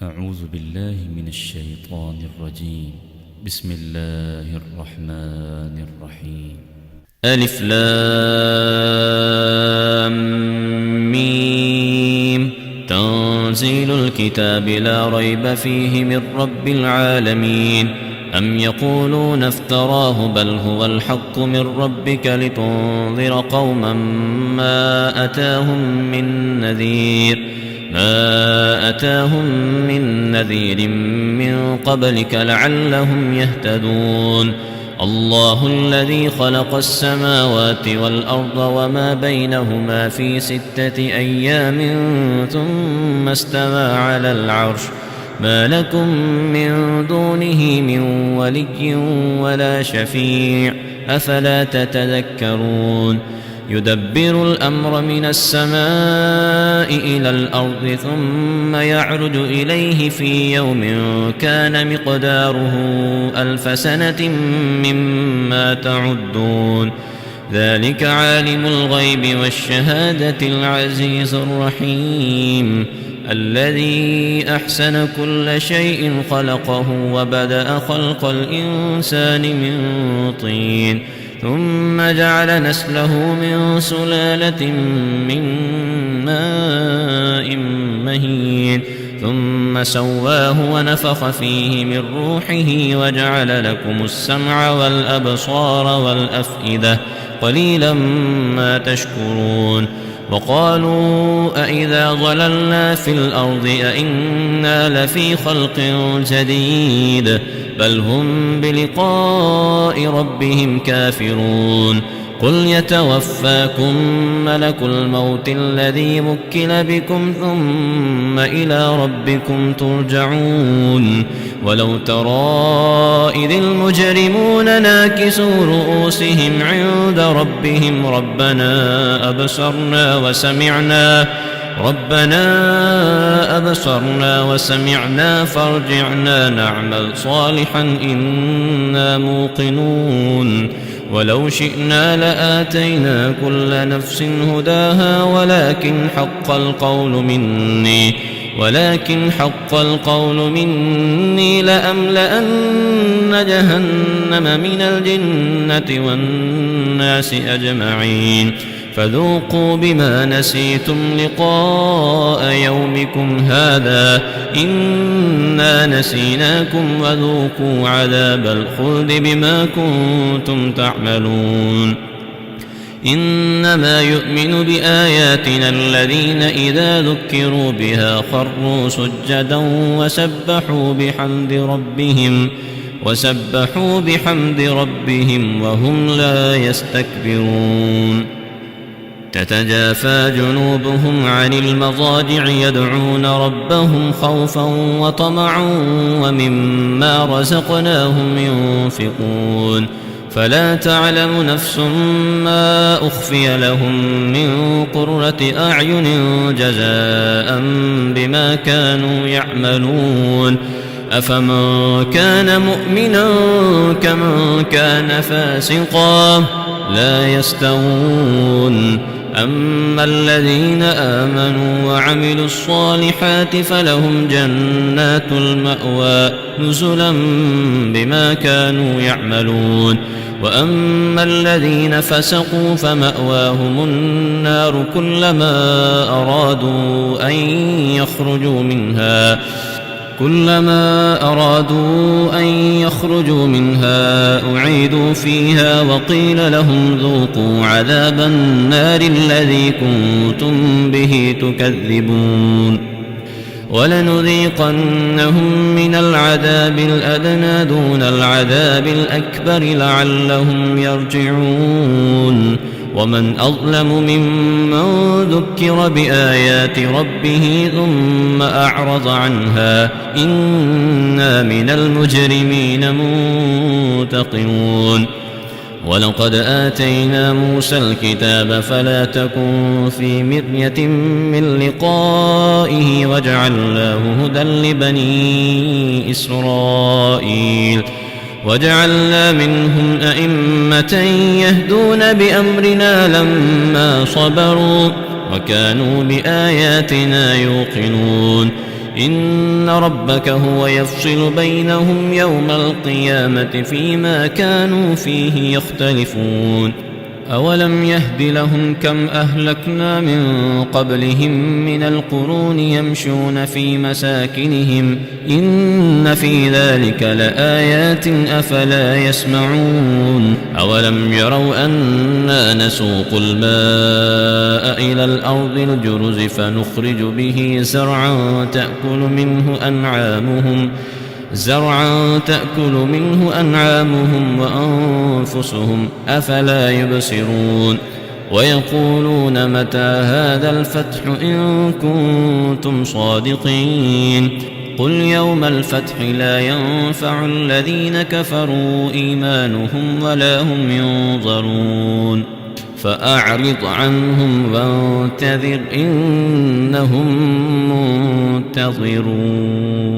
أعوذ بالله من الشيطان الرجيم. بسم الله الرحمن الرحيم. ألف لام ميم. تنزيل الكتاب لا ريب فيه من رب العالمين. أم يقولون افتراه بل هو الحق من ربك لتنذر قوما ما أتاهم من نذير من قبلك لعلهم يهتدون. الله الذي خلق السماوات والأرض وما بينهما في 6 أيام ثم استوى على العرش. ما لكم من دونه من ولي ولا شفيع أفلا تتذكرون. يدبر الأمر من السماء إلى الأرض ثم يعرج إليه في يوم كان مقداره 1000 سنة مما تعدون. ذلك عالم الغيب والشهادة العزيز الرحيم الذي أحسن كل شيء خلقه وبدأ خلق الإنسان من طين ثم جعل نسله من سلالة من ماء مهين ثم سواه ونفخ فيه من روحه وجعل لكم السمع والأبصار والأفئدة قليلا ما تشكرون. وقالوا أإذا ضللنا في الأرض أإنا لفي خلق جديد بل هم بلقاء ربهم كافرون. قل يتوفاكم ملك الموت الذي وكل بكم ثم إلى ربكم ترجعون. ولو ترى إذ المجرمون ناكسوا رؤوسهم عند ربهم ربنا أبصرنا وسمعنا فارجعنا نعمل صالحا إنا موقنون. ولو شئنا لآتينا كل نفس هداها ولكن حق القول مني لأملأن جهنم من الجنة والناس أجمعين. فذوقوا بما نسيتم لقاء يومكم هذا إنا نسيناكم وذوقوا عذاب الخلد بما كنتم تعملون. إنما يؤمن بآياتنا الذين إذا ذكروا بها خروا سجدا وسبحوا بحمد ربهم وهم لا يستكبرون. تتجافى جنوبهم عن المضاجع يدعون ربهم خوفا وطمعا ومما رزقناهم ينفقون. فلا تعلم نفس ما أخفي لهم من قرة أعين جزاء بما كانوا يعملون. أفمن كان مؤمنا كمن كان فاسقا لا يستوون. أما الذين آمنوا وعملوا الصالحات فلهم جنات المأوى نزلا بما كانوا يعملون. وأما الذين فسقوا فمأواهم النار كلما أرادوا أن يخرجوا منها أعيدوا فيها وقيل لهم ذوقوا عذاب النار الذي كنتم به تكذبون. ولنذيقنهم من العذاب الأدنى دون العذاب الأكبر لعلهم يرجعون. ومن أظلم ممن ذكر بآيات ربه ثم أعرض عنها إنا من المجرمين منتقمون. ولقد آتينا موسى الكتاب فلا تكن في مرية من لقائه وجعلناه هدى لبني إسرائيل. وجعلنا منهم أئمة يهدون بأمرنا لما صبروا وكانوا بآياتنا يوقنون. إن ربك هو يفصل بينهم يوم القيامة فيما كانوا فيه يختلفون أولم يهد لهم كم أهلكنا من قبلهم من القرون يمشون في مساكنهم إن في ذلك لآيات أفلا يسمعون أولم يروا أنا نسوق الماء إلى الأرض الجرز فنخرج به زرعا تأكل منه أنعامهم وأنفسهم أفلا يبصرون ويقولون متى هذا الفتح إن كنتم صادقين قل يوم الفتح لا ينفع الذين كفروا إيمانهم ولا هم ينظرون فأعرض عنهم وانتظر إنهم منتظرون